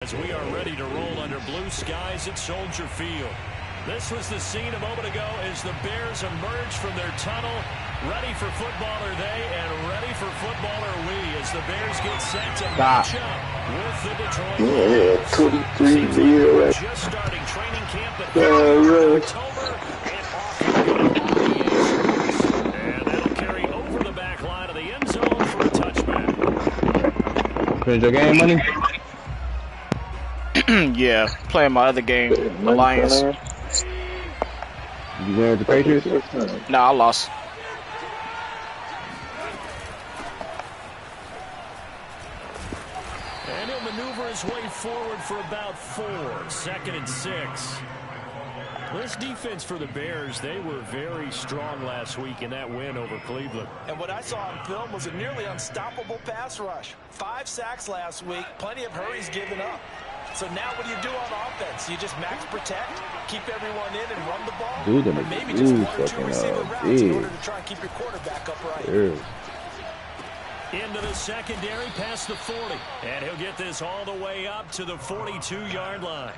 As we are ready to roll under blue skies at Soldier Field. This was the scene a moment ago as the Bears emerged from their tunnel. Ready for football are they, and ready for football are we, as the Bears get set to match up with the Detroit Lions. 23-0. Just starting training camp at October, and off to the and that'll carry over the back line of the end zone for a touchback. Finish your game, money? Yeah, playing my other game, the Lions. You win with the Patriots? No, I lost. And he'll maneuver his way forward for about 4. 2nd and 6. This defense for the Bears, they were very strong last week in that win over Cleveland. And what I saw on film was a nearly unstoppable pass rush. 5 sacks last week, plenty of hurries given up. So now what do you do on offense? You just max protect, keep everyone in and run the ball? Dude, or maybe just 1 or 2 receiver routes in order to try and keep your quarterback upright. Into the secondary past the 40. And he'll get this all the way up to the 42-yard line.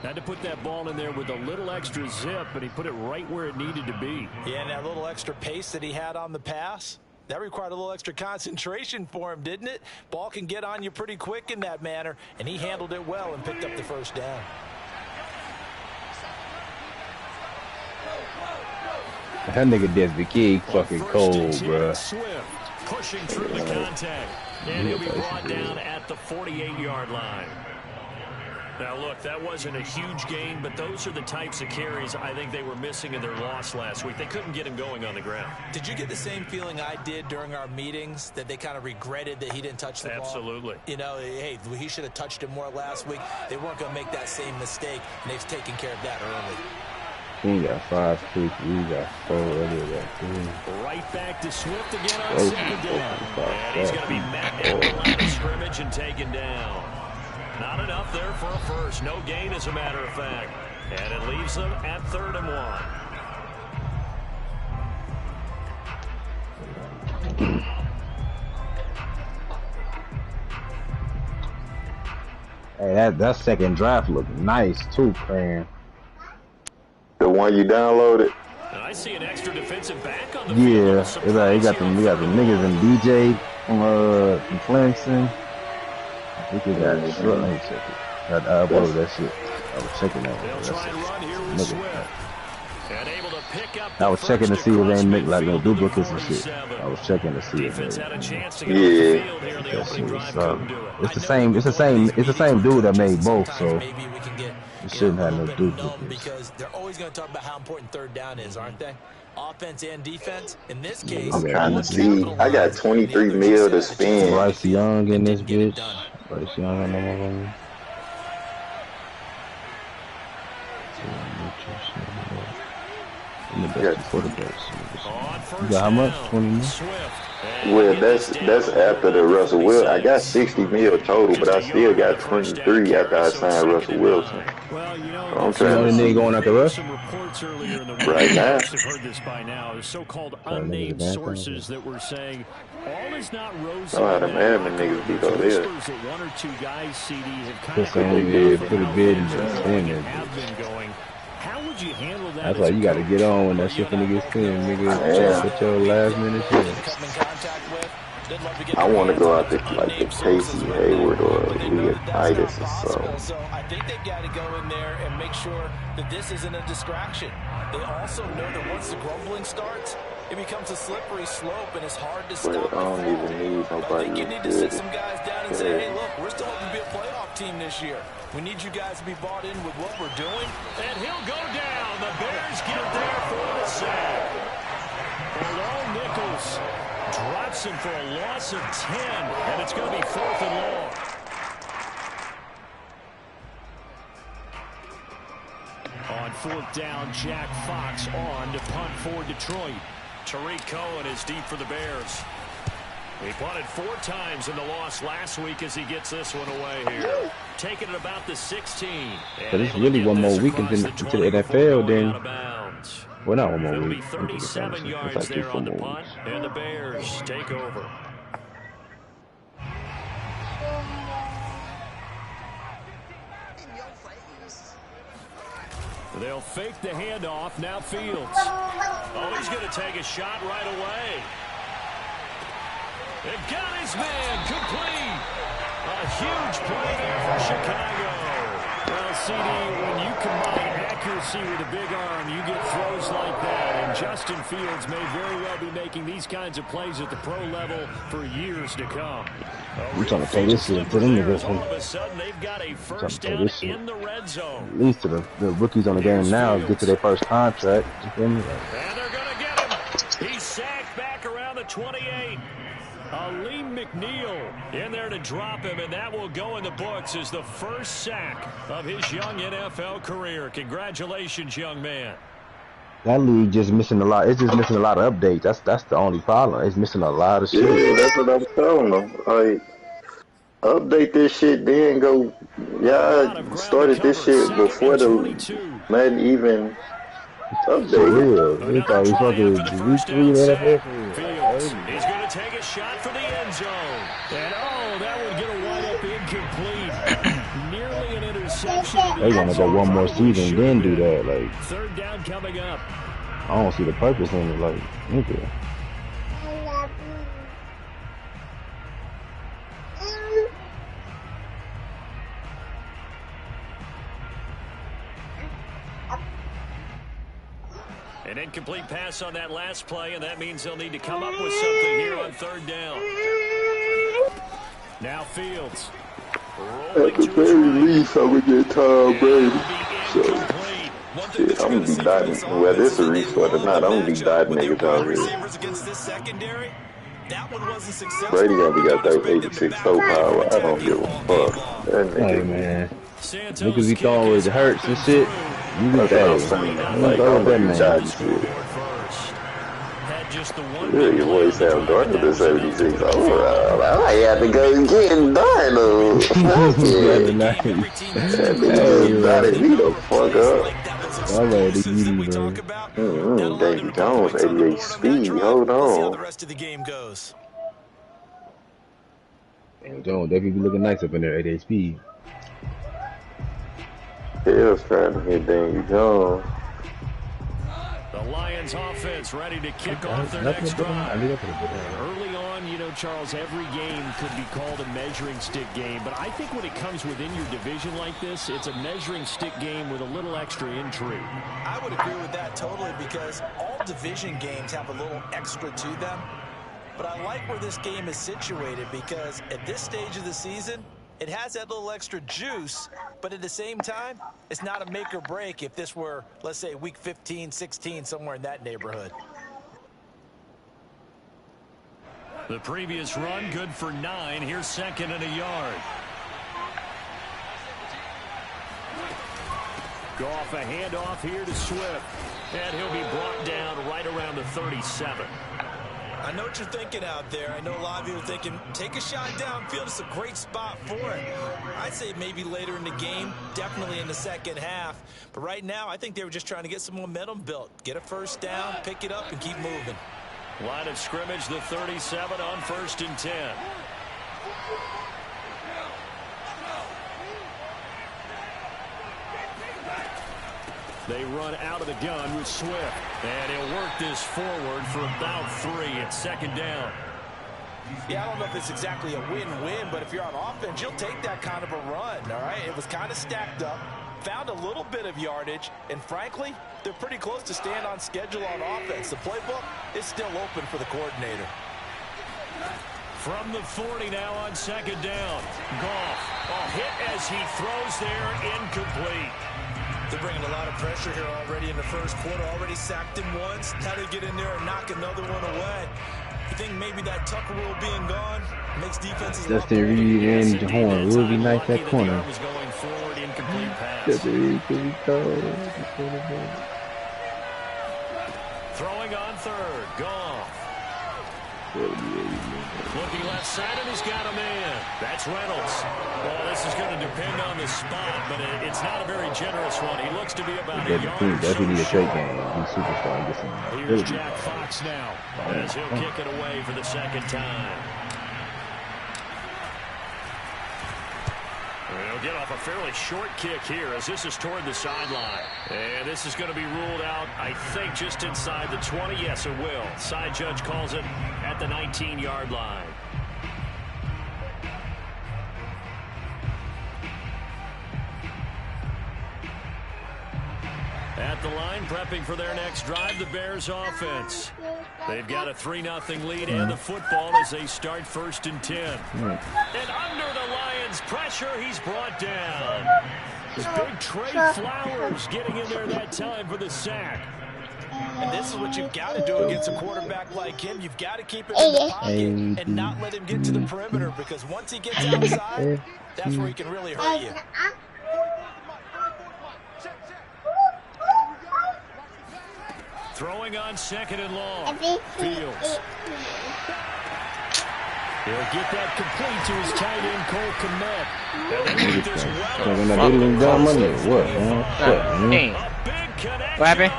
Had to put that ball in there with a little extra zip, but he put it right where it needed to be. Yeah, and that little extra pace that he had on the pass, that required a little extra concentration for him, didn't it? Ball can get on you pretty quick in that manner, and he handled it well and picked up the first down. That nigga Desmond King fucking cold, bruh. Swift pushing through the contact, and he'll be brought down at the 48-yard line. Now, look, that wasn't a huge gain, but those are the types of carries I think they were missing in their loss last week. They couldn't get him going on the ground. Did you get the same feeling I did during our meetings, that they kind of regretted that he didn't touch the ball? Absolutely. You know, hey, he should have touched it more last week. They weren't going to make that same mistake, and they've taken care of that early. He got 5 picks. We got 4 earlier. Got 3. Right back to Swift again on 2nd down. And he's going to be met at the line of scrimmage and taken down. Not enough there for a first. No gain, as a matter of fact. And it leaves them at 3rd and 1. Hey, that second draft looked nice too, man. The one you downloaded? And I see an extra defensive back on the field. field. Yeah, we got the niggas in DJ from Clemson. I think we got shit. Let me check it. I uploaded that shit. I was checking that. They'll try and run here with Swift. And able to pick up I was checking to see if they make like no duplicates and shit. I was checking to see if defense had a chance to get off the field here in the opening drive. Couldn't do it. It's the same dude that made both, so it shouldn't have no duplicates. Because they're always going to talk about how important 3rd down is, aren't they? Offense and defense. In this case, I'm trying to see. I got 23 mil to spend. Bryce Young in this bitch. Bryce Young on the You got how much? 20 mil? Well, that's after the Russell Wilson. I got 60 mil total, but I still got 23 after I signed Russell Wilson. Well, you know, I'm trying to see going after Russ right now. I've heard this by now. The so-called unnamed sources that were saying all is not rosy. Oh, them admin niggas be over there. That 1 or 2 guys, CD, have kind Put of a bid in there. have been going. How would you handle that? That's why you got to get on when that shit finna get spin, nigga. Put your last minute shit. I want to go out there like the Casey Hayward or Leah Titus or something. So I think they've got to go in there and make sure that this isn't a distraction. They also know that once the grumbling starts, it becomes a slippery slope and it's hard to stop. I don't even need I nobody think you to need do to sit it. some guys down and say, hey, look, we're still hoping to be a playoff team this year. We need you guys to be bought in with what we're doing. And he'll go down. The Bears get there for the sack. Bilal Nichols drops him for a loss of 10, and it's going to be 4th and long. On 4th down, Jack Fox on to punt for Detroit. Tariq Cohen is deep for the Bears. He punted 4 times in the loss last week as he gets this one away here. Taking it about the 16. But it's really one more week into the NFL then. Well, not one more It'll week. be 37 yards like there on the more punt, weeks. and the Bears take over. They'll fake the handoff. Now Fields. Oh, he's going to take a shot right away. They've got his man complete. A huge play there for Chicago. Well, CD, when you combine accuracy with a big arm, you get throws like that. And Justin Fields may very well be making these kinds of plays at the pro level for years to come. I'm trying to play this shit to them niggas. All of a sudden, they've got a first down in the red zone. At least to the rookies on the game now get to their first contract. You feel me? And they're going to get him. He's sacked back around the 28. Aleem McNeil in there to drop him, and that will go in the books as the first sack of his young NFL career. Congratulations, young man. That league just missing a lot. It's just missing a lot of updates. That's the only problem. It's missing a lot of shit. Yeah, that's what I'm telling them. Like, update this shit, then go. Y'all started this shit before the Madden even update. For real. They thought we fucking week 3 in the NFL. Fields. He's going to take a shot for the end zone. And that would get a wide up incomplete. Nearly an interception. They want to go one more season, then do that. Like, third down coming up. I don't see the purpose in it. Like, nigga. An incomplete pass on that last play, and that means they'll need to come up with something here on third down. Now Fields. At the very least, I would get Tom Brady. So, shit, I'm going to be dotting. Whether it's a restart or not, I'm going to be dotting niggas already. Brady only got that 86 toe power. I don't give a fuck. That nigga, hey, man. Niggas be throwing with Hurts and shit. You be that's what I'm saying. Like, I'm going to be dotting shit. Yeah, your boy Sam Darnold to 76. Oh, I had to go get Darnold. That nigga just dotted me the fuck up. I'm ready to eat him, bro. Davy Jones, 88 speed. Hold on. And Jones, they be looking nice up in there, 88 speed. Hill's trying to hit Davy Jones. The Lions offense ready to kick off their next drive. Early on, you know, Charles, every game could be called a measuring stick game, but I think when it comes within your division like this, it's a measuring stick game with a little extra intrigue. I would agree with that totally, because all division games have a little extra to them. But I like where this game is situated, because at this stage of the season, it has that little extra juice, but at the same time, it's not a make or break if this were, let's say, week 15, 16, somewhere in that neighborhood. The previous run, good for 9. Here's second and a yard. Goff a handoff here to Swift. And he'll be brought down right around the 37. I know what you're thinking out there. I know a lot of you are thinking, take a shot downfield. It's a great spot for it. I'd say maybe later in the game, definitely in the second half. But right now, I think they were just trying to get some momentum built. Get a first down, pick it up, and keep moving. Line of scrimmage, the 37 on 1st and 10. They run out of the gun with Swift. And he'll work this forward for about 3. It's second down. Yeah, I don't know if it's exactly a win-win, but if you're on offense, you'll take that kind of a run, all right? It was kind of stacked up, found a little bit of yardage, and frankly, they're pretty close to staying on schedule on offense. The playbook is still open for the coordinator. From the 40 now on second down. Goff, a hit as he throws there, incomplete. They're bringing a lot of pressure here already in the first quarter. Already sacked him once. How do they get in there and knock another one away? You think maybe that Tucker rule being gone makes defenses Justin Reed and Horn will be nice that corner. Going forward, incomplete pass. Throwing on third. Goff. Looking left side, and he's got a man. That's Reynolds. Well, this is going to depend on the spot, but it's not a very generous one. He looks to be about a yard. That's really a great game. He's superstar. Here's Jack Fox now, as he'll kick it away for the second time. They'll get off a fairly short kick here as this is toward the sideline. And this is going to be ruled out, I think, just inside the 20. Yes, it will. Side judge calls it at the 19-yard line. At the line, prepping for their next drive, the Bears offense. They've got a 3-0 lead and the football as they start 1st and 10. And under the Lions' pressure, he's brought down. This big Trey Flowers getting in there that time for the sack. And this is what you've got to do against a quarterback like him. You've got to keep him in the pocket and not let him get to the perimeter, because once he gets outside, that's where he can really hurt you. Throwing on 2nd and long. Fields. He'll get that complete to his tight end, Cole Kmet. What happened?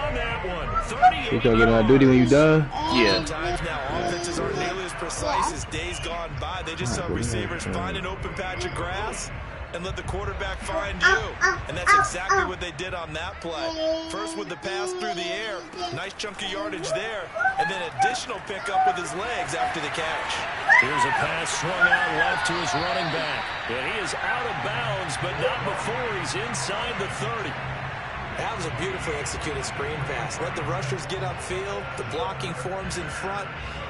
You gonna get on duty when you done? Yeah. Times now, offenses aren't nearly as precise as days gone by. They just saw receivers find an open patch of grass and let the quarterback find you. And that's exactly what they did on that play. First with the pass through the air, nice chunk of yardage there, and then additional pickup with his legs after the catch. Here's a pass swung out left to his running back. And he is out of bounds, but not before he's inside the 30. That was a beautifully executed screen pass. Let the rushers get upfield, the blocking forms in front,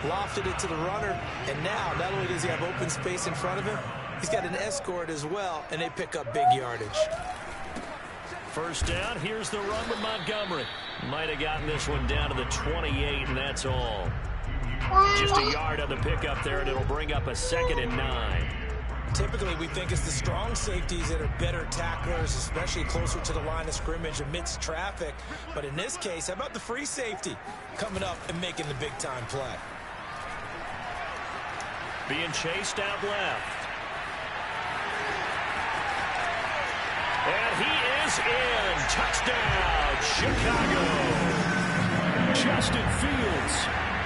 lofted it to the runner, and now not only does he have open space in front of him, he's got an escort as well, and they pick up big yardage. 1st down, here's the run with Montgomery. Might have gotten this one down to the 28, and that's all. Just a yard on the pickup there, and it'll bring up a 2nd and 9. Typically, we think it's the strong safeties that are better tacklers, especially closer to the line of scrimmage amidst traffic. But in this case, how about the free safety coming up and making the big-time play? Being chased out left. And he is in. Touchdown, Chicago. Justin Fields.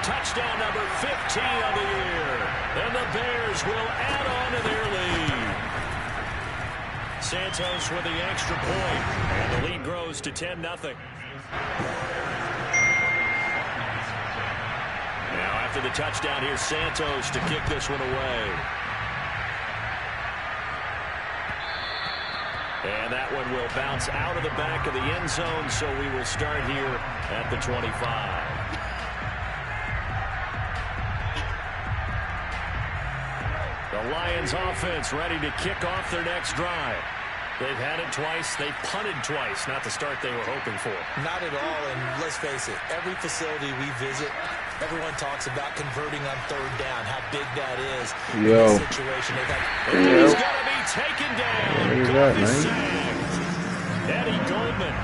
Touchdown number 15 of the year. And the Bears will add on to their lead. Santos with the extra point. And the lead grows to 10-0. Now after the touchdown, here's Santos to kick this one away. And that one will bounce out of the back of the end zone, so we will start here at the 25. The Lions offense ready to kick off their next drive. They've had it twice. They've punted twice. Not the start they were hoping for. Not at all, and let's face it, every facility we visit, everyone talks about converting on 3rd down, how big that is. In this situation, he's going to be taken down. Eddie Goldman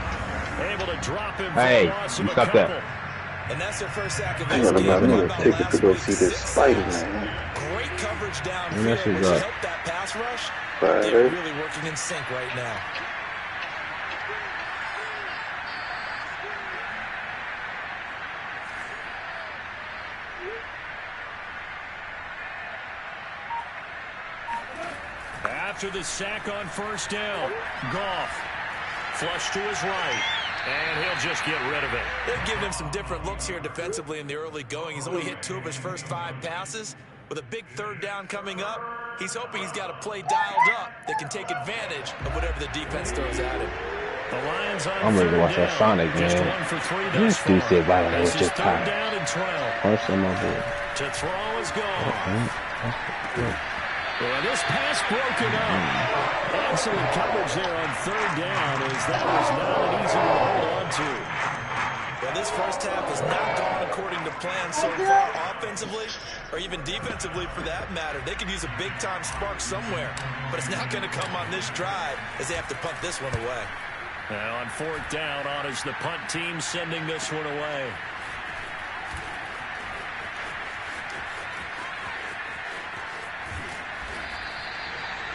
able to drop him. Hey, you stop that. And that's their first sack of I this got game. another ticket to go see this Spider-Man. Great coverage downfield, which helped that pass rush. They're really working in sync right now. After the sack on 1st down, Goff flush to his right, and he'll just get rid of it. They've given him some different looks here defensively in the early going. He's only hit 2 of his first 5 passes. With a big 3rd down coming up, he's hoping he's got a play dialed up that can take advantage of whatever the defense throws at him. The Lions on I'm ready to watch that Sonic, man. This dude said Violet was just tired. First on my board. To throw is gone. And this pass broken up. Excellent coverage there on 3rd down, as that was not an easy one to hold on to. Well, this first half has not gone according to plan so far, offensively or even defensively for that matter. They could use a big-time spark somewhere, but it's not going to come on this drive as they have to punt this one away. Now on 4th down, on is the punt team sending this one away.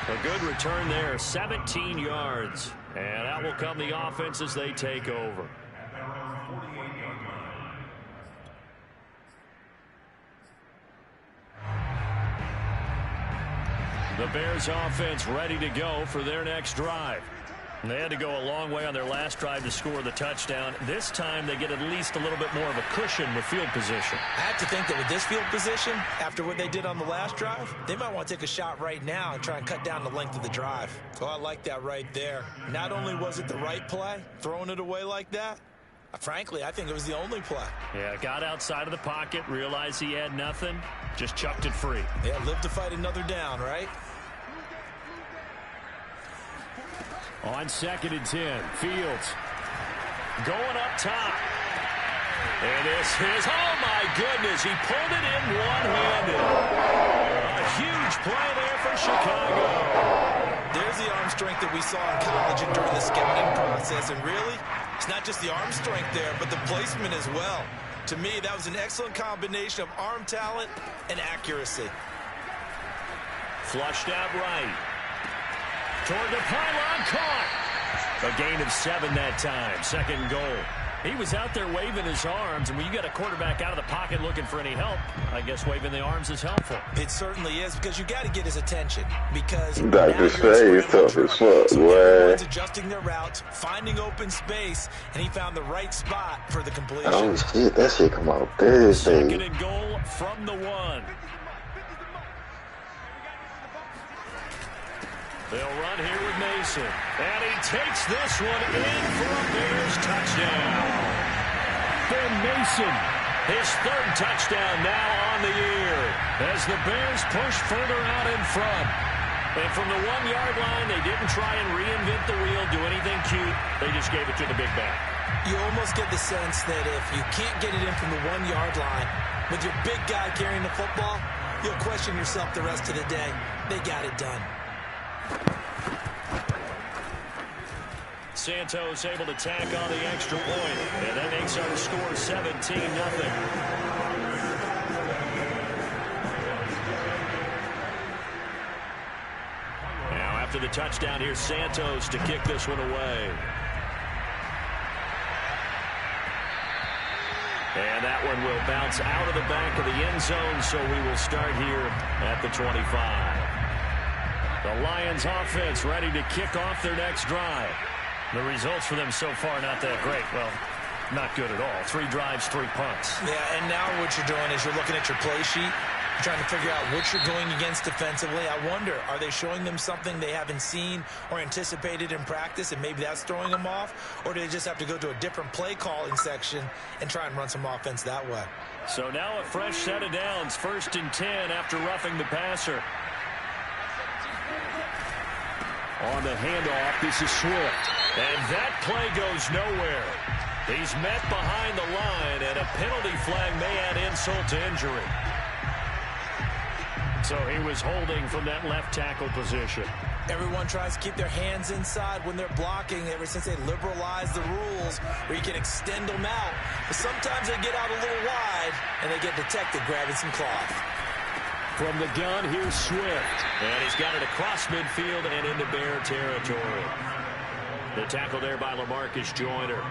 A good return there, 17 yards. And out will come the offense as they take over. The Bears offense ready to go for their next drive. And they had to go a long way on their last drive to score the touchdown. This time they get at least a little bit more of a cushion with field position. I have to think that with this field position, after what they did on the last drive, they might want to take a shot right now and try and cut down the length of the drive. So I like that right there. Not only was it the right play, throwing it away like that, frankly, I think it was the only play. Yeah, got outside of the pocket, realized he had nothing, just chucked it free. Yeah, live to fight another down, right? On 2nd and 10, Fields going up top. And this is, oh my goodness, he pulled it in one-handed. A huge play there for Chicago. There's the arm strength that we saw in college and during the scouting process. And really, it's not just the arm strength there, but the placement as well. To me, that was an excellent combination of arm talent and accuracy. Flushed out right. Toward the pylon, caught. A gain of 7 that time. 2nd and goal. He was out there waving his arms, and when you got a quarterback out of the pocket looking for any help, I guess waving the arms is helpful. It certainly is, because you got to get his attention. Because Dr. Stray is tough as fuck, boy. Adjusting their routes, finding open space, and he found the right spot for the completion. Oh shit, that shit come out Thursday. 2nd and goal from the 1. They'll run here with Mason. And he takes this one in for a Bears touchdown. Ben Mason, his 3rd touchdown now on the year as the Bears push further out in front. And from the 1-yard line, they didn't try and reinvent the wheel, do anything cute. They just gave it to the big back. You almost get the sense that if you can't get it in from the 1-yard line with your big guy carrying the football, you'll question yourself the rest of the day. They got it done. Santos able to tack on the extra point, and that makes our score 17-0. Now after the touchdown, here's Santos to kick this one away. And that one will bounce out of the back of the end zone, so we will start here at the 25. The Lions offense ready to kick off their next drive. The results for them so far not that great. Well, not good at all. 3 drives, 3 punts. Yeah, and now what you're doing is you're looking at your play sheet. You're trying to figure out what you're going against defensively. I wonder, are they showing them something they haven't seen or anticipated in practice, and maybe that's throwing them off? Or do they just have to go to a different play calling section and try and run some offense that way? So now a fresh set of downs. 1st and 10 after roughing the passer. On the handoff, this is Swift. And that play goes nowhere. He's met behind the line, and a penalty flag may add insult to injury. So he was holding from that left tackle position. Everyone tries to keep their hands inside when they're blocking ever since they liberalized the rules where you can extend them out. But sometimes they get out a little wide, and they get detected grabbing some cloth. From the gun, here's Swift. And he's got it across midfield and into Bear territory. The tackle there by LaMarcus Joyner.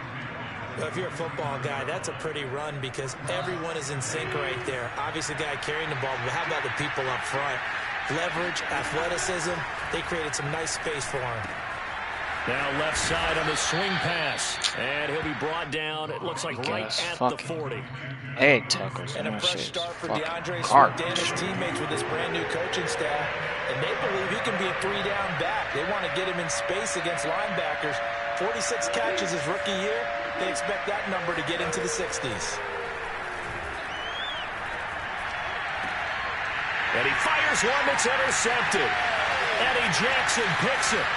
Well, if you're a football guy, that's a pretty run because everyone is in sync right there. Obviously, the guy carrying the ball, but how about the people up front? Leverage, athleticism, they created some nice space for him. Now left side on the swing pass. And he'll be brought down, it looks like right at the 40. Egg tackles. And a fresh start for DeAndre Swift and his teammates with this brand new coaching staff. And they believe he can be a 3-down back. They want to get him in space against linebackers. 46 catches his rookie year. They expect that number to get into the 60s. And he fires one that's intercepted. Eddie Jackson picks it.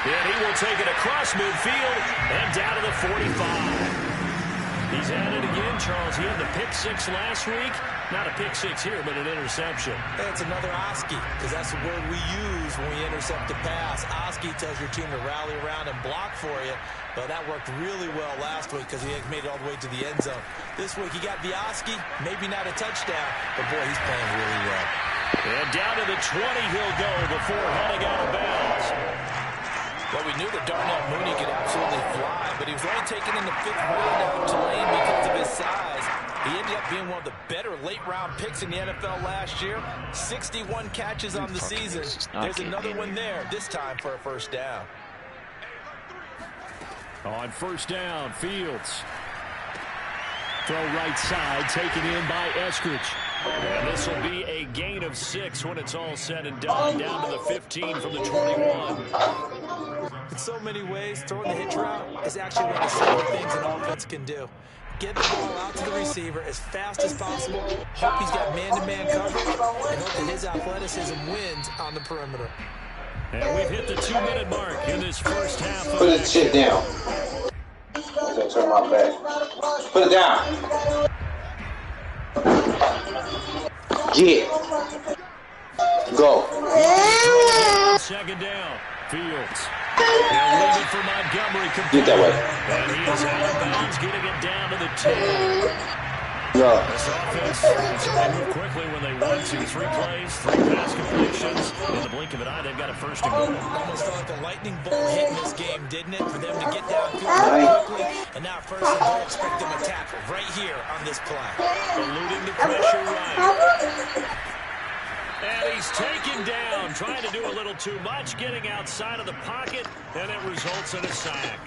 And he will take it across midfield and down to the 45. He's at it again, Charles. He had the pick 6 last week. Not a pick 6 here, but an interception. It's another Oski, because that's the word we use when we intercept a pass. Oski tells your team to rally around and block for you. But that worked really well last week because he made it all the way to the end zone. This week he got the Oski, maybe not a touchdown, but boy, he's playing really well. And down to the 20 he'll go before heading out of bounds. Well, we knew that Darnell Mooney could absolutely fly, but he was only taken in the 5th round out of Tulane because of his size. He ended up being one of the better late-round picks in the NFL last year. 61 catches on the season. There's another one there, this time for a first down. On first down, Fields. Throw right side, taken in by Eskridge. And this will be a gain of 6 when it's all said and done. Down to the 15 from the 21. In so many ways, throwing the hitch route is actually one of the simple things an offense can do. Get the ball out to the receiver as fast as possible. Hope he's got man-to-man coverage, and hope that his athleticism wins on the perimeter. And we've hit the 2-minute mark in this first half. Put that shit down. I'm gonna turn my back. Put it down. Get. Go. Second down. Fields. He'll leave it for Montgomery. Get that way. And he is out of bounds, getting it down to the 10. No. This offense certainly move quickly when they want to. 3 plays, 3 pass completions. In the blink of an eye, they've got a first and goal. Almost felt like a lightning bolt hit in this game, didn't it? For them to get downfield quickly. And now first and goal, expect them to tackle right here on this play. Eluding the pressure right. And he's taken down, trying to do a little too much, getting outside of the pocket, and it results in a sack.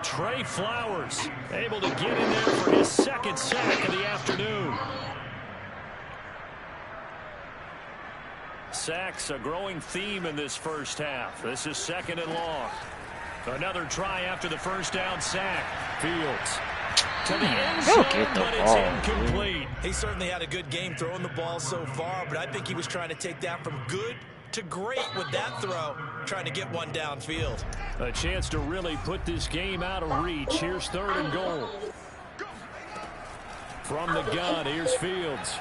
Trey Flowers able to get in there for his second sack of the afternoon. Sacks a growing theme in this first half. This is second and long. Another try after the first down sack. Fields to the end zone, but it's incomplete. He certainly had a good game throwing the ball so far, but I think he was trying to take that from good to great with that throw, trying to get one downfield. A chance to really put this game out of reach. Here's third and goal. From the gun, here's Fields.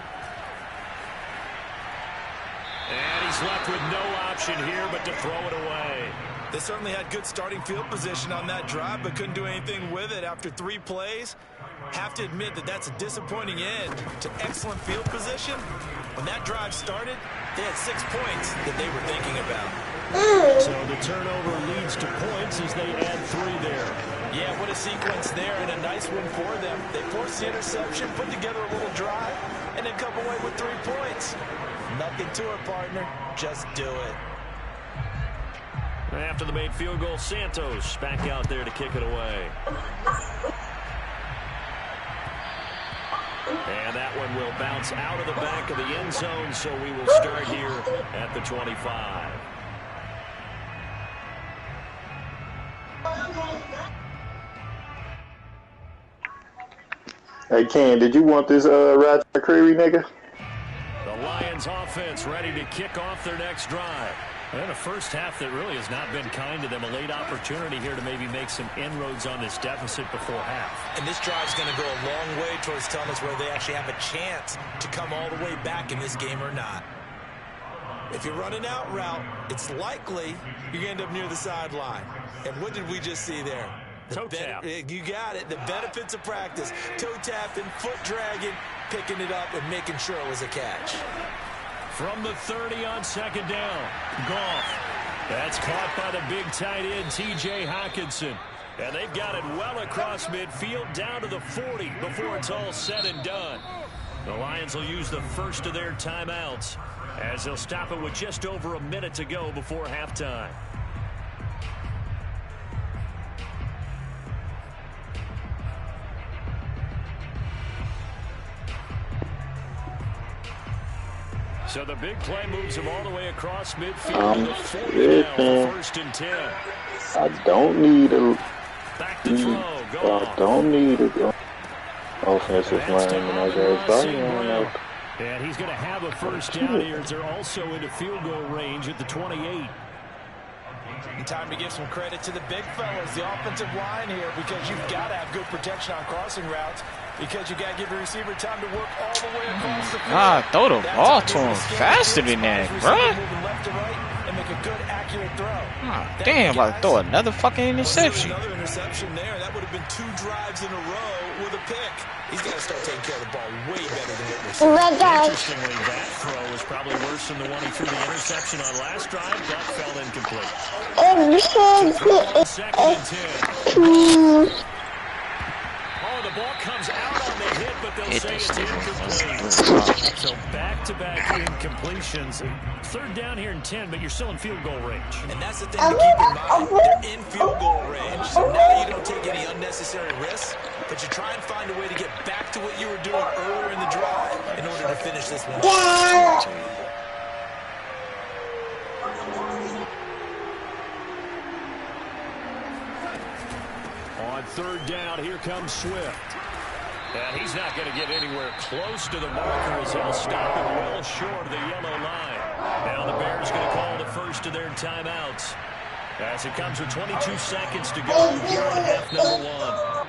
And he's left with no option here but to throw it away. They certainly had good starting field position on that drive, but couldn't do anything with it after 3 plays. Have to admit that that's a disappointing end to excellent field position. When that drive started, they had 6 points that they were thinking about. So the turnover leads to points as they add 3 there. Yeah, what a sequence there, and a nice one for them. They forced the interception, put together a little drive, and then come away with 3 points. Nothing to it, partner. Just do it. After the made field goal, Santos back out there to kick it away. And that one will bounce out of the back of the end zone, so we will start here at the 25. Hey, Ken, did you want this Roger McCreary nigga? The Lions offense ready to kick off their next drive. And a first half that really has not been kind to them. A late opportunity here to maybe make some inroads on this deficit before half. And this drive's going to go a long way towards telling us whether they actually have a chance to come all the way back in this game or not. If you're running out route, it's likely you're going to end up near the sideline. And what did we just see there? Toe tap. You got it. The benefits of practice. Toe tapping, foot dragging, picking it up, and making sure it was a catch. From the 30 on second down, Goff. That's caught by the big tight end, T.J. Hockenson. And they've got it well across midfield down to the 40 before it's all said and done. The Lions will use the first of their timeouts as they'll stop it with just over a minute to go before halftime. So the big play moves him all the way across midfield to the 40 now, first and 10. I don't need a. Back to throw. I don't need a offensive lineman. And he's going to have a first down here as they're also into field goal range at the 28. And time to give some credit to the big fellas, the offensive line here, because you've got to have good protection on crossing routes, because you got to give the receiver time to work all the way across the field. Throw the ball to him faster than that, bro. Left to right and make a good, accurate throw. Damn, about to throw another fucking interception. Another interception there. That would have been 2 drives in a row with a pick. He's got to start taking care of the ball way better than what we're seeing. Interestingly, that throw was probably worse than the one he threw the interception on last drive, but fell incomplete. Second and 10. Oh, the ball comes out on the hit, but they'll say it's incomplete. So back-to-back incompletions. Third down here in 10, but you're still in field goal range. And that's the thing to keep in mind. They're in field goal range, so now you don't take any unnecessary risks, but you try and find a way to get back to what you were doing earlier in the drive in order to finish this one. On third down, here comes Swift. And he's not going to get anywhere close to the marker as he'll stop it well short of the yellow line. Now the Bears going to call the first of their timeouts as it comes with 22 seconds to go here in half number one.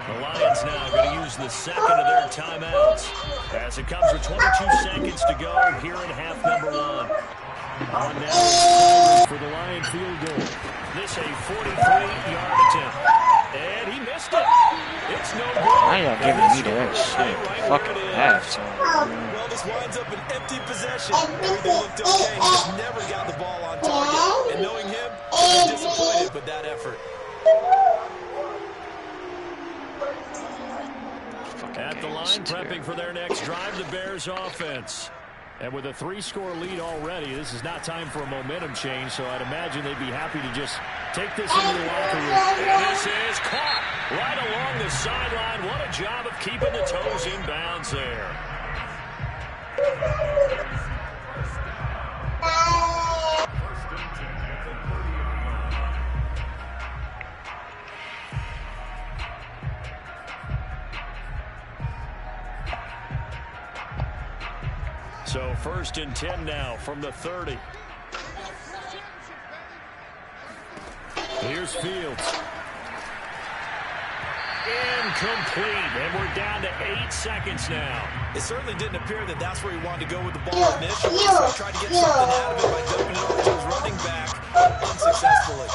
The Lions now going to use the second of their timeouts as it comes with 22 seconds to go here in half number one. On now for the Lion field goal. This a 43-yard attempt. And he missed it. It's no good. Why y'all giving me that shit? Fucking halftime. Well, this winds up an empty possession. Everything looked okay. He just never got the ball on target. And knowing him, he's disappointed with that effort. At the line, prepping for their next drive, the Bears offense. And with a 3-score lead already, this is not time for a momentum change, so I'd imagine they'd be happy to just take this into the locker room. And this is caught right along the sideline. What a job of keeping the toes in bounds there. So first and 10 now from the 30. Here's Fields. Incomplete, and we're down to 8 seconds now. It certainly didn't appear that that's where he wanted to go with the ball initially, so he tried to get something out of it by dumping it over to his running back unsuccessfully.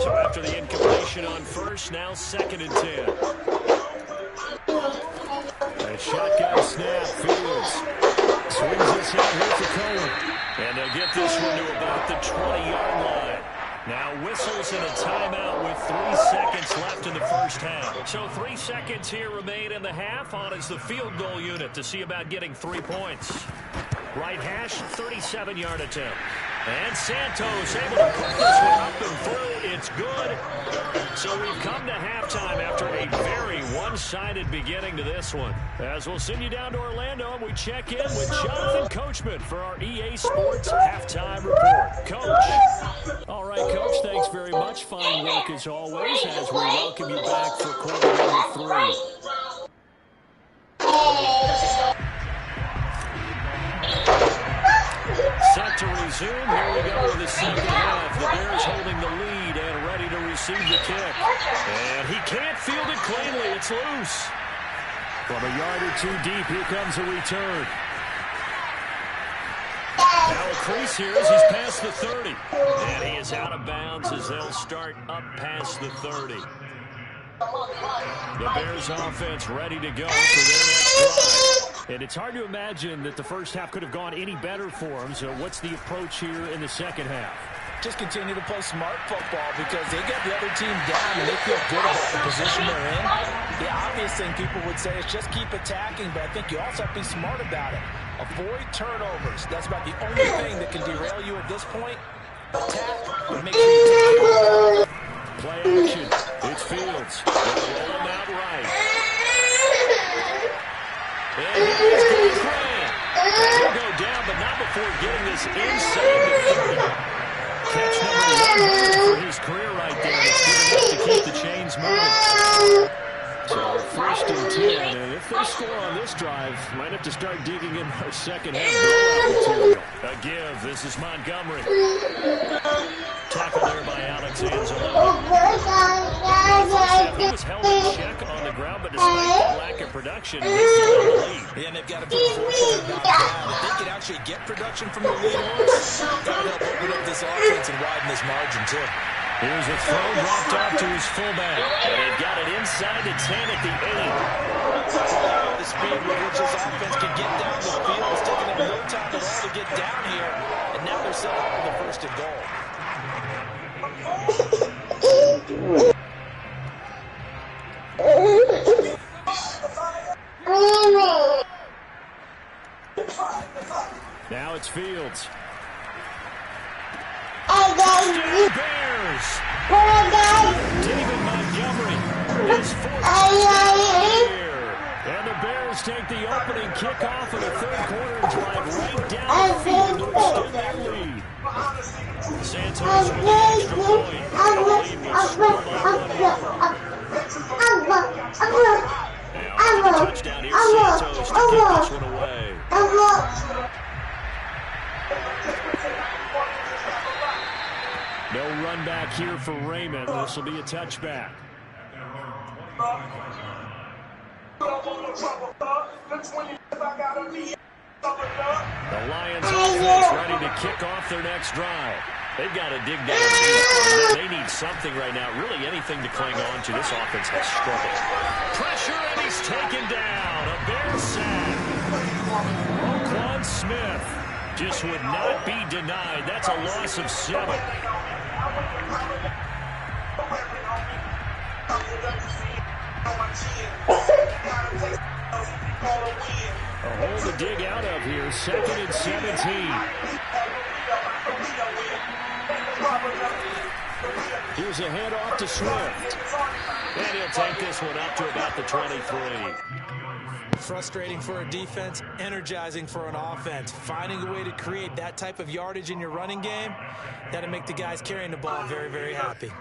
So after the incompletion on first, now second and 10. A shotgun snap, Fields swings this out here for Cohen. And they'll get this one to about the 20-yard line. Now whistles and a timeout with 3 seconds left in the first half. So 3 seconds here remain in the half. On is the field goal unit to see about getting 3 points. Right hash, 37-yard attempt. And Santos able to put this one up and through. It's good. So we've come to halftime after a very one-sided beginning to this one. As we'll send you down to Orlando, and we check in with Jonathan Coachman for our EA Sports Halftime Report. Coach. All right, Coach, thanks very much. Fine work as always as we welcome you back for quarter number 3. Set to resume. Here we go in the second half. The Bears holding the lead and ready to receive the kick. And he can't field it cleanly. It's loose. From a yard or 2 deep, here comes a return. Now a crease here as he's past the 30. And he is out of bounds as they'll start up past the 30. The Bears offense ready to go for their next drive. And it's hard to imagine that the first half could have gone any better for them. So what's the approach here in the second half? Just continue to play smart football because they get the other team down and they feel good about the position they're in. The obvious thing people would say is just keep attacking, but I think you also have to be smart about it. Avoid turnovers. That's about the only thing that can derail you at this point. Attack, but make sure you take care of it. Play action. It's Fields. They'll roll him out right. And here's Cole Grant. He'll go down, but not before getting this inside the 30. Catch number 100 for his career right there. It's good enough to keep the chains moving. So first and 10, and if they score on this drive, might have to start digging in our second half blowout material. A give. This is Montgomery. Tackled there by Alex Anzalone. He was held in check on the ground, but despite that lack of production, this is the lead. Yeah, and they've got to be fortunate about that. If they can actually get production from the lead horse, that'll help open up this offense and widen this margin, too. Here's a throw dropped off to his fullback. And they've got it inside the 10 at the 8. The speed with which this offense can get down the field is taking them no time at all to get down here. And now they're set up for the first and goal. Now it's Fields. Hey, Bears. guys. David Montgomery is fourth here. And the Bears take the opening kickoff of the third quarter and drive right down the field to extend their lead. Santos with the extra point. The lead was swirled on now, touchdown here, Santos to kick this one away. No run back here for Raymond. This will be a touchback. The Lions offense ready to kick off their next drive. They've got to dig down deep. They need something right now, really anything to cling on to. This offense has struggled. Pressure, and he's taken down. A Bears sack. Roquan Smith just would not be denied. That's a loss of 7. A hole to dig out of here. 2nd and 17. Here's a handoff to Swift. And he'll take this one up to about the 23. Frustrating for a defense, energizing for an offense. Finding a way to create that type of yardage in your running game, that'll make the guys carrying the ball very, very happy.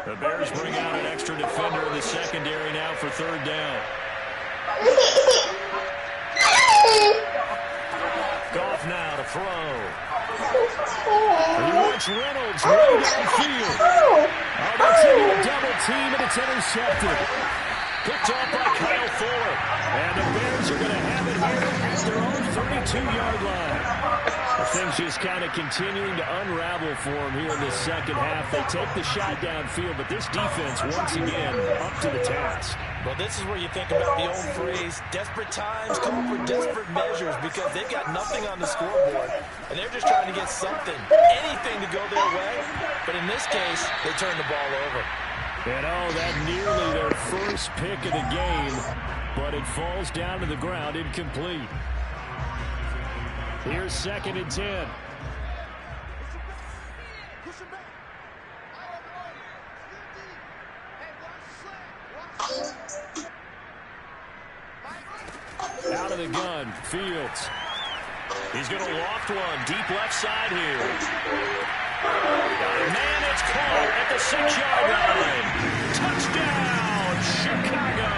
The Bears bring out an extra defender in the secondary now for 3rd down. Goff now to throw. He wants Reynolds way downfield. Oh, that's into a double team, and it's intercepted. Picked off by Kyle Fuller. And the Bears are going to have it here at their own 32-yard line. Things just kind of continuing to unravel for them here in this second half. They take the shot downfield, but this defense, once again, up to the task. Well, this is where you think about the old phrase, desperate times call for desperate measures, because they've got nothing on the scoreboard, and they're just trying to get something, anything to go their way. But in this case, they turn the ball over. And oh, that nearly their first pick of the game, but it falls down to the ground incomplete. Here's 2nd and 10. Out of the gun, Fields. He's going to loft one, deep left side here. Man, it's caught at the 6-yard line. Touchdown, Chicago.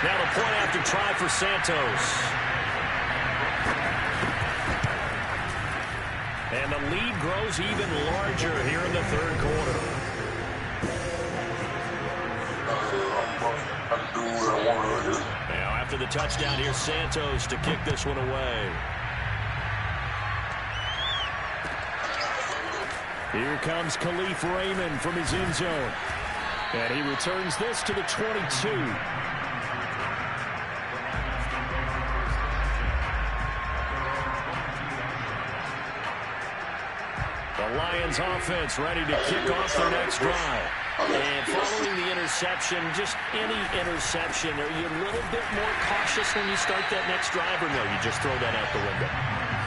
Now the point after try for Santos. And the lead grows even larger here in the 3rd quarter. Now after the touchdown, here's Santos to kick this one away. Here comes Khalif Raymond from his end zone. And he returns this to the 22. The Lions offense ready to kick off their next drive. And following the interception, just any interception, are you a little bit more cautious when you start that next drive, or no, you just throw that out the window?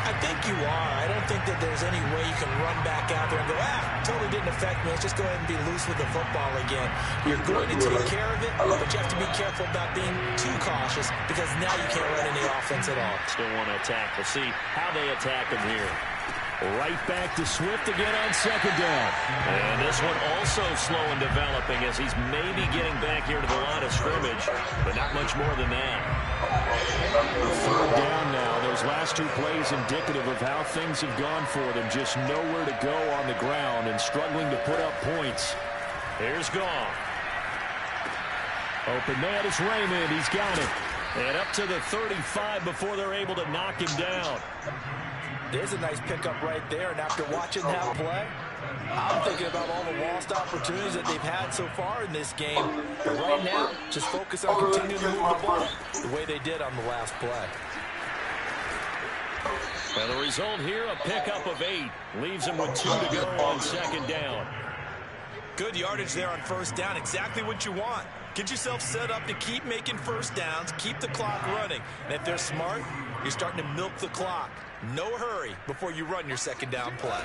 I think you are. I don't think that there's any way you can run back out there and go, totally didn't affect me. Let's just go ahead and be loose with the football again. You're going to take care of it, but you have to be careful about being too cautious, because now you can't run any offense at all. Still want to attack. We'll see how they attack them here. Right back to Swift again on 2nd down. And this one also slow in developing as he's maybe getting back here to the line of scrimmage, but not much more than that. 3rd down now. Those last 2 plays indicative of how things have gone for them. Just nowhere to go on the ground and struggling to put up points. Here's Goff. Open man is Raymond. He's got it. And up to the 35 before they're able to knock him down. There's a nice pickup right there, and after watching that play, I'm thinking about all the lost opportunities that they've had so far in this game. But right now, just focus on continuing to move the ball the way they did on the last play. Well, the result here, a pickup of 8. Leaves them with 2 to go on 2nd down. Good yardage there on 1st down, exactly what you want. Get yourself set up to keep making first downs, keep the clock running. And if they're smart, you're starting to milk the clock. No hurry before you run your second down play.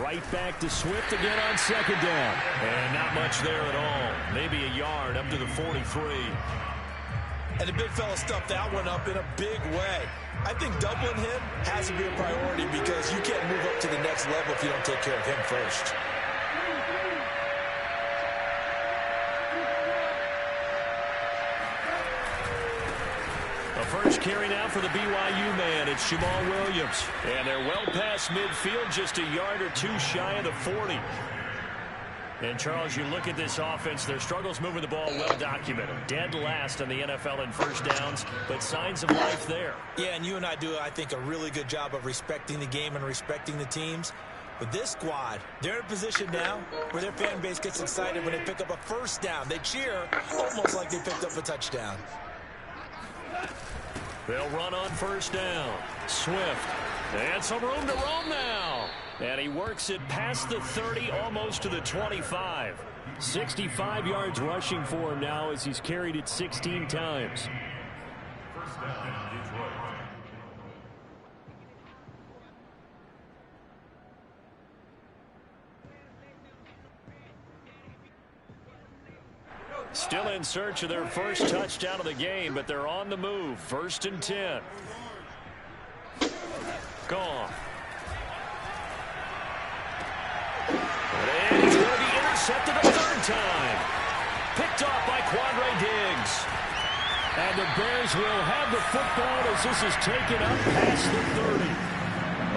Right back to Swift again on second down. And not much there at all. Maybe a yard up to the 43. And the big fella stuffed that one up in a big way. I think doubling him has to be a priority because you can't move up to the next level if you don't take care of him first. The first carry now for the BYU man. It's Jamal Williams. And they're well past midfield, just a yard or two shy of the 40. And, Charles, you look at this offense, their struggles moving the ball well documented. Dead last in the NFL in first downs, but signs of life there. Yeah, and you and I do, I think, a really good job of respecting the game and respecting the teams. But this squad, they're in a position now where their fan base gets excited when they pick up a first down. They cheer almost like they picked up a touchdown. They'll run on first down. Swift. And some room to roam now. And he works it past the 30, almost to the 25. 65 yards rushing for him now as he's carried it 16 times. First down, Detroit. Still in search of their first touchdown of the game, but they're on the move. 1st and 10. Gone. And he's going to be intercepted a third time. Picked off by Quandre Diggs. And the Bears will have the football as this is taken up past the 30.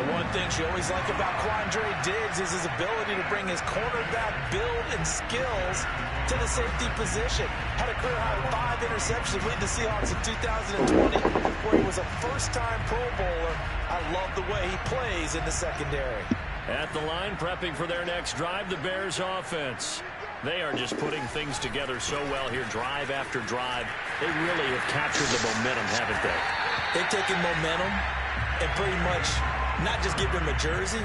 The one thing you always like about Quandre Diggs is his ability to bring his cornerback build and skills to the safety position. Had a career-high 5 interceptions, lead the Seahawks in 2020, where he was a first-time Pro Bowler. I love the way he plays in the secondary. At the line, prepping for their next drive, the Bears offense. They are just putting things together so well here, drive after drive. They really have captured the momentum, haven't they? They've taken momentum and pretty much not just give them a jersey,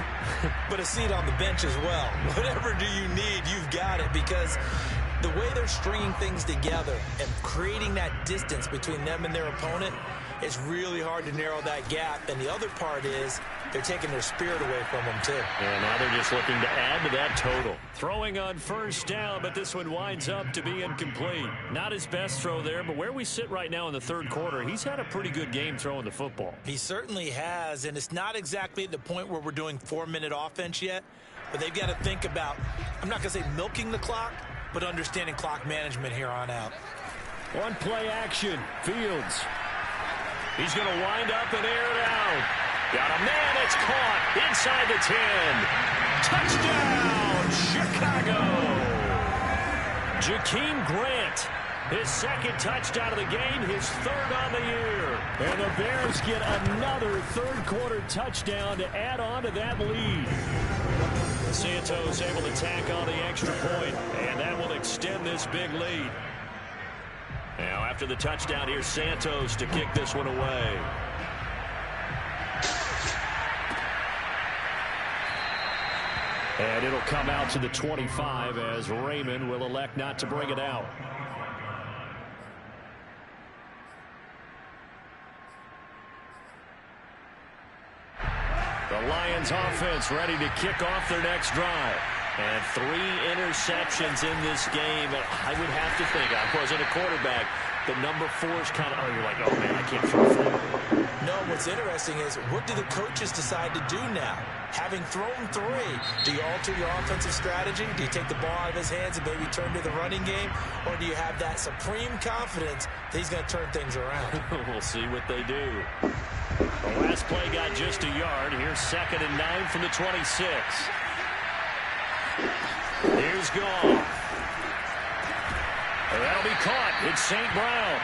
but a seat on the bench as well. Whatever do you need, you've got it, because the way they're stringing things together and creating that distance between them and their opponent, it's really hard to narrow that gap. And the other part is they're taking their spirit away from them, too. And now they're just looking to add to that total. Throwing on first down, but this one winds up to be incomplete. Not his best throw there, but where we sit right now in the third quarter, he's had a pretty good game throwing the football. He certainly has, and it's not exactly at the point where we're doing 4-minute offense yet, but they've got to think about, I'm not going to say milking the clock, but understanding clock management here on out. One play action, Fields. He's going to wind up and air it out. Got a man, it's caught inside the 10. Touchdown, Chicago. Jakeem Grant, his second touchdown of the game, his third on the year. And the Bears get another third-quarter touchdown to add on to that lead. Santos able to tack on the extra point, and that will extend this big lead. Now, after the touchdown, here's Santos to kick this one away. And it'll come out to the 25 as Raymond will elect not to bring it out. The Lions offense ready to kick off their next drive. And 3 interceptions in this game. And I would have to think, I wasn't a quarterback, but number 4 is kind of, you're like, oh man, I can't throw 4. No, what's interesting is, what do the coaches decide to do now? Having thrown 3, do you alter your offensive strategy? Do you take the ball out of his hands and maybe turn to the running game? Or do you have that supreme confidence that he's going to turn things around? We'll see what they do. The last play got just a yard. Here's 2nd and 9 from the 26. Here's Goff. That'll be caught. It's St. Brown.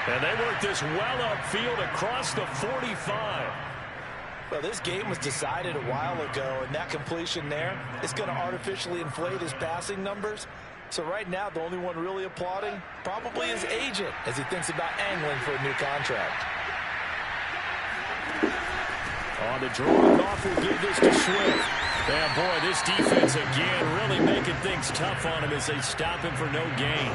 And they work this well upfield across the 45. Well, this game was decided a while ago, and that completion there is going to artificially inflate his passing numbers. So right now, the only one really applauding probably his agent as he thinks about angling for a new contract. On the draw, Goff will give this to Swift. Yeah, boy, this defense again really making things tough on him as they stop him for no gain.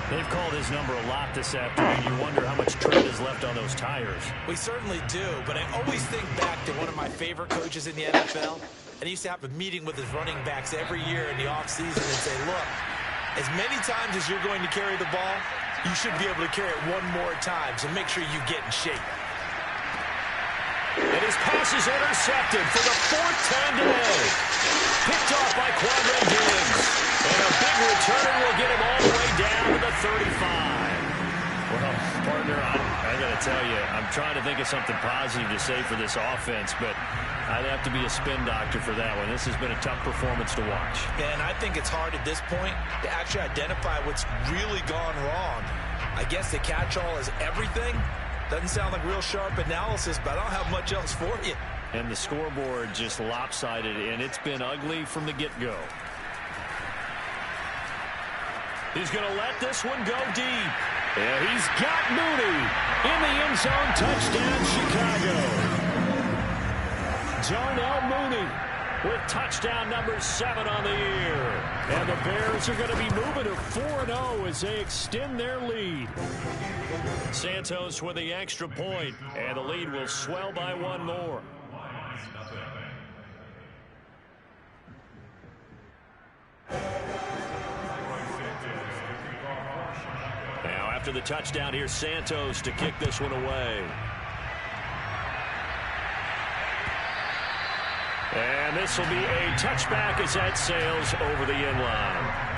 They've called his number a lot this afternoon. You wonder how much tread is left on those tires. We certainly do, but I always think back to one of my favorite coaches in the NFL, and he used to have a meeting with his running backs every year in the offseason and say, look, as many times as you're going to carry the ball, you should be able to carry it one more time, so make sure you get in shape. And his pass is intercepted for the 4th time today. Picked off by Quandre Diggs. And a big return will get him all the way down to the 35. Well, partner, I got to tell you, I'm trying to think of something positive to say for this offense, but I'd have to be a spin doctor for that one. This has been a tough performance to watch. And I think it's hard at this point to actually identify what's really gone wrong. I guess the catch-all is everything. Doesn't sound like real sharp analysis, but I don't have much else for you. And the scoreboard just lopsided, and it's been ugly from the get-go. He's going to let this one go deep. And he's got Mooney in the end zone. Touchdown, Chicago. Darnell Mooney with touchdown number 7 on the year. And the Bears are going to be moving to 4-0 as they extend their lead. Santos with the extra point, and the lead will swell by 1 more. Now after the touchdown, here's Santos to kick this one away. And this will be a touchback as that sails over the end line.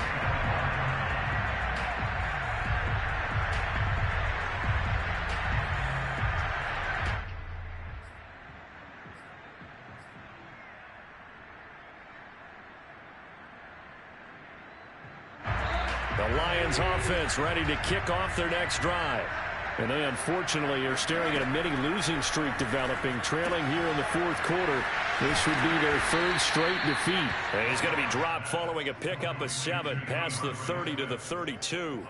The Lions offense ready to kick off their next drive. And they unfortunately are staring at a mini losing streak developing, trailing here in the 4th quarter. This would be their 3rd straight defeat. And he's going to be dropped following a pickup of 7 past the 30 to the 32.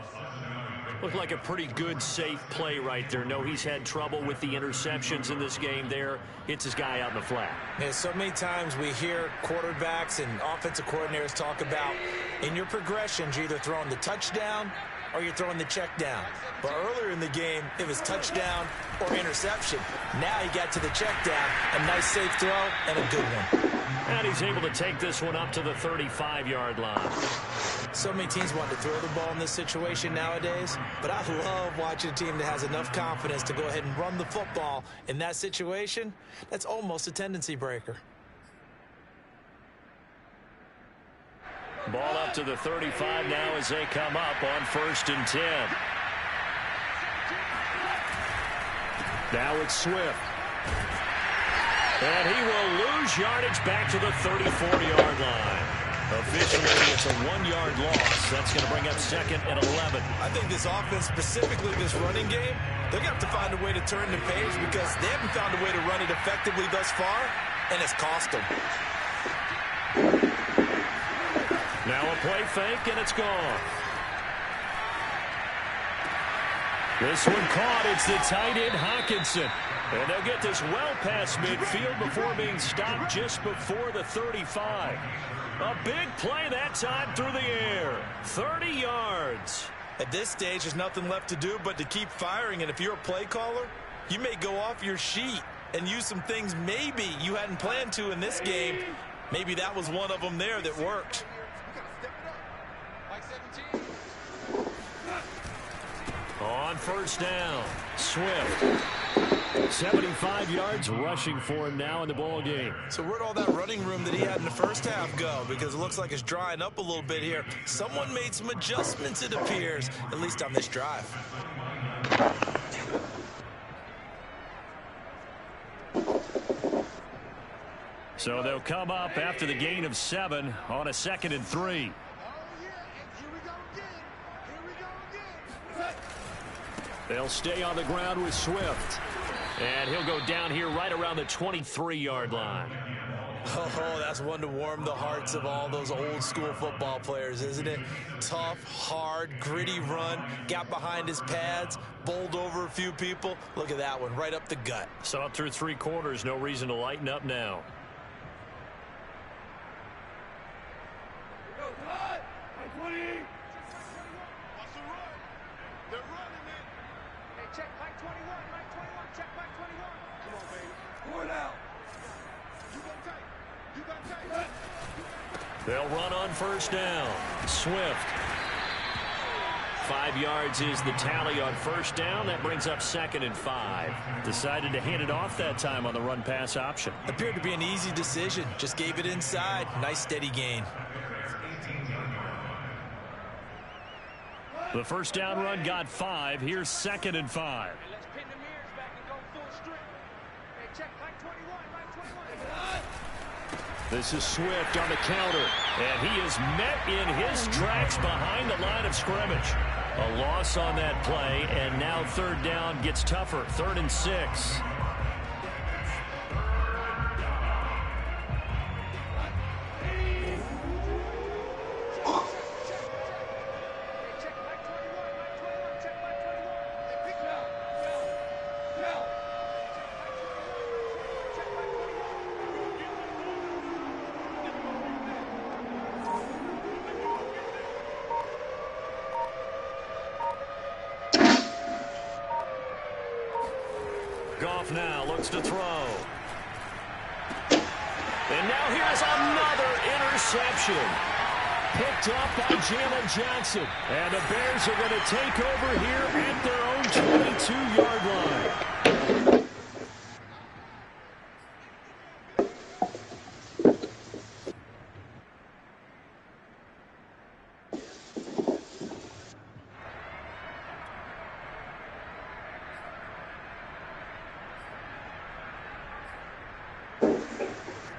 Looked like a pretty good, safe play right there. No, he's had trouble with the interceptions in this game there. Hits his guy out in the flat. Yeah, so many times we hear quarterbacks and offensive coordinators talk about in your progressions, you're either throwing the touchdown or you're throwing the check down. But earlier in the game, it was touchdown or interception. Now he got to the check down, a nice safe throw, and a good one. And he's able to take this one up to the 35-yard line. So many teams want to throw the ball in this situation nowadays, but I love watching a team that has enough confidence to go ahead and run the football in that situation. That's almost a tendency breaker. Ball up to the 35 now as they come up on 1st and 10. Now it's Swift. And he will lose yardage back to the 34-yard line. Officially, it's a 1-yard loss. That's going to bring up 2nd and 11. I think this offense, specifically this running game, they're going to have to find a way to turn the page because they haven't found a way to run it effectively thus far, and it's cost them. Now a play fake, and it's gone. This one caught. It's the tight end, Hockenson. And they'll get this well past midfield before being stopped just before the 35. A big play that time through the air. 30 yards. At this stage, there's nothing left to do but to keep firing. And if you're a play caller, you may go off your sheet and use some things maybe you hadn't planned to in this game. Maybe that was one of them there that worked. On 1st down, Swift. 75 yards rushing for him now in the ball game. So where'd all that running room that he had in the first half go? Because it looks like it's drying up a little bit here. Someone made some adjustments, it appears, at least on this drive. So they'll come up after the gain of 7 on a 2nd and 3. They'll stay on the ground with Swift. And he'll go down here right around the 23-yard line. Oh, that's one to warm the hearts of all those old school football players, isn't it? Tough, hard, gritty run, got behind his pads, bowled over a few people. Look at that one, right up the gut. So up through 3 quarters, no reason to lighten up now. They'll run on first down. Swift. 5 yards is the tally on first down. That brings up 2nd and 5. Decided to hand it off that time on the run-pass option. Appeared to be an easy decision. Just gave it inside. Nice steady gain. The first down run got 5. Here's 2nd and 5. This is Swift on the counter, and he is met in his tracks behind the line of scrimmage. A loss on that play, and now 3rd down gets tougher. 3rd and 6. Goff now looks to throw. And now here's another interception. Picked up by Jalen Johnson. And the Bears are going to take over here at their own 22-yard line.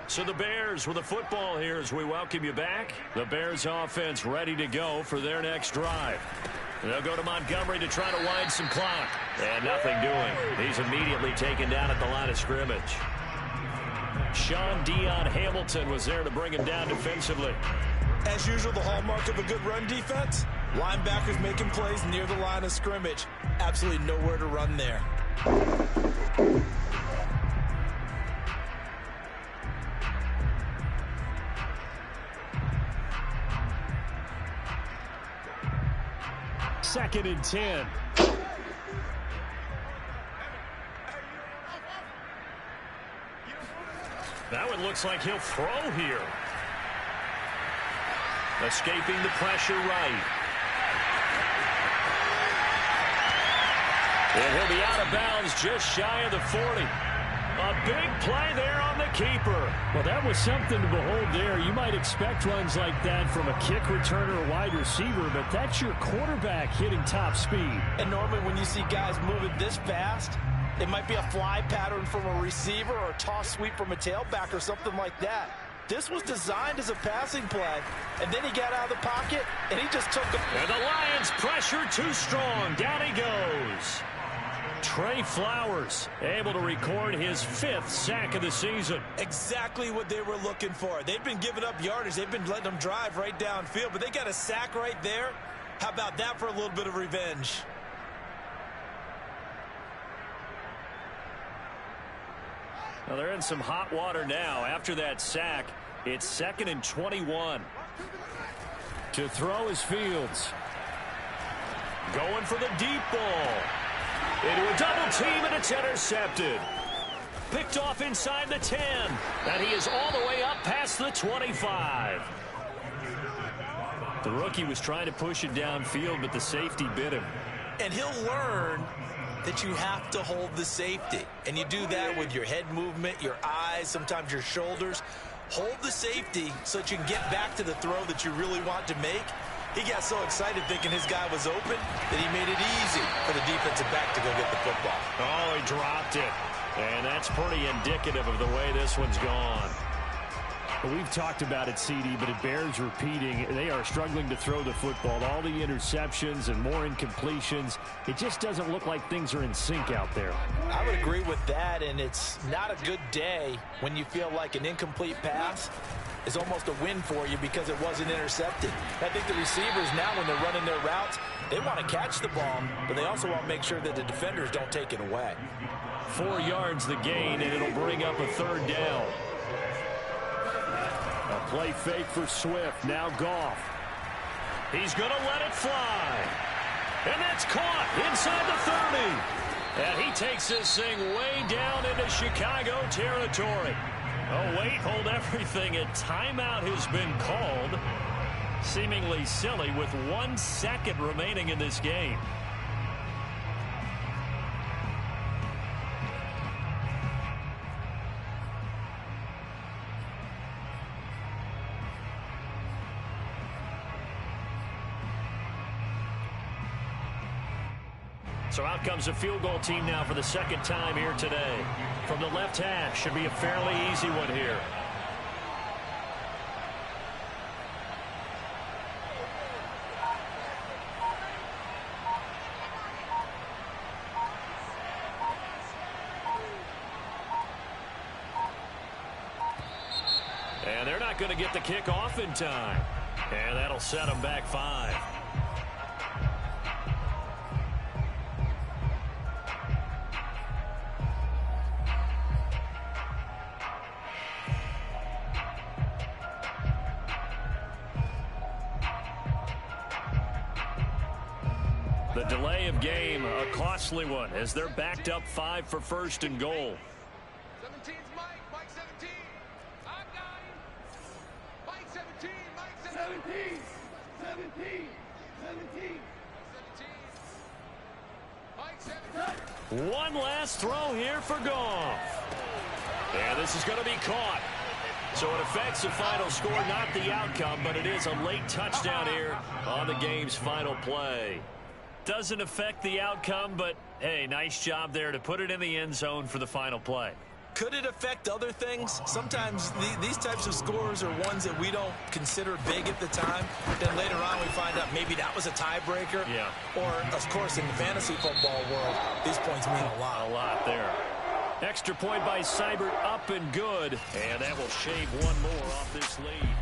So the Bears with the football here as we welcome you back. The Bears offense ready to go for their next drive. They'll go to Montgomery to try to wind some clock. And nothing doing. He's immediately taken down at the line of scrimmage. Sean Dion Hamilton was there to bring him down defensively. As usual, the hallmark of a good run defense, linebackers making plays near the line of scrimmage. Absolutely nowhere to run there. Second and 10. That one looks like he'll throw here. Escaping the pressure right. And he'll be out of bounds just shy of the 40. A big play there on the keeper. Well, that was something to behold there. You might expect runs like that from a kick returner or wide receiver, but that's your quarterback hitting top speed. And normally when you see guys moving this fast, it might be a fly pattern from a receiver or a toss sweep from a tailback or something like that. This was designed as a passing play, and then he got out of the pocket, and he just took it. And the Lions pressure too strong. Down he goes. Trey Flowers able to record his 5th sack of the season. Exactly what they were looking for. They've been giving up yardage. They've been letting them drive right downfield, but they got a sack right there. How about that for a little bit of revenge? Well, they're in some hot water now. After that sack, it's 2nd and 21. To throw is Fields. Going for the deep ball. Into a double team, and it's intercepted. Picked off inside the 10. And he is all the way up past the 25. The rookie was trying to push it downfield, but the safety bit him. And he'll learn that you have to hold the safety. And you do that with your head movement, your eyes, sometimes your shoulders. Hold the safety so that you can get back to the throw that you really want to make. He got so excited thinking his guy was open that he made it easy for the defensive back to go get the football. Oh, he dropped it. And that's pretty indicative of the way this one's gone. Well, we've talked about it, CD, but it bears repeating. They are struggling to throw the football. All the interceptions and more incompletions. It just doesn't look like things are in sync out there. I would agree with that, and it's not a good day when you feel like an incomplete pass is almost a win for you because it wasn't intercepted. I think the receivers now, when they're running their routes, they want to catch the ball, but they also want to make sure that the defenders don't take it away. 4 yards the gain, and it'll bring up a 3rd down. A play fake for Swift. Now Goff. He's going to let it fly. And that's caught inside the 30. And he takes this thing way down into Chicago territory. Oh, wait, hold everything. A timeout has been called. Seemingly silly with 1 second remaining in this game. So out comes the field goal team now for the second time here today. From the left hash, should be a fairly easy one here. And they're not going to get the kick off in time. And that'll set them back 5. The delay of game, a costly one, as they're backed up 5 for first and goal. 17's Mike. Mike 17. I got him. Mike 17. Mike 17. 17. 17. 17. Mike 17. One last throw here for Goff. And this is going to be caught. So it affects the final score, not the outcome, but it is a late touchdown here on the game's final play. Doesn't affect the outcome, but, hey, nice job there to put it in the end zone for the final play. Could it affect other things? Sometimes these types of scores are ones that we don't consider big at the time. Then later on we find out maybe that was a tiebreaker. Yeah. Or, of course, in the fantasy football world, these points mean a lot. A lot there. Extra point by Seibert, up and good. And that will shave one more off this lead.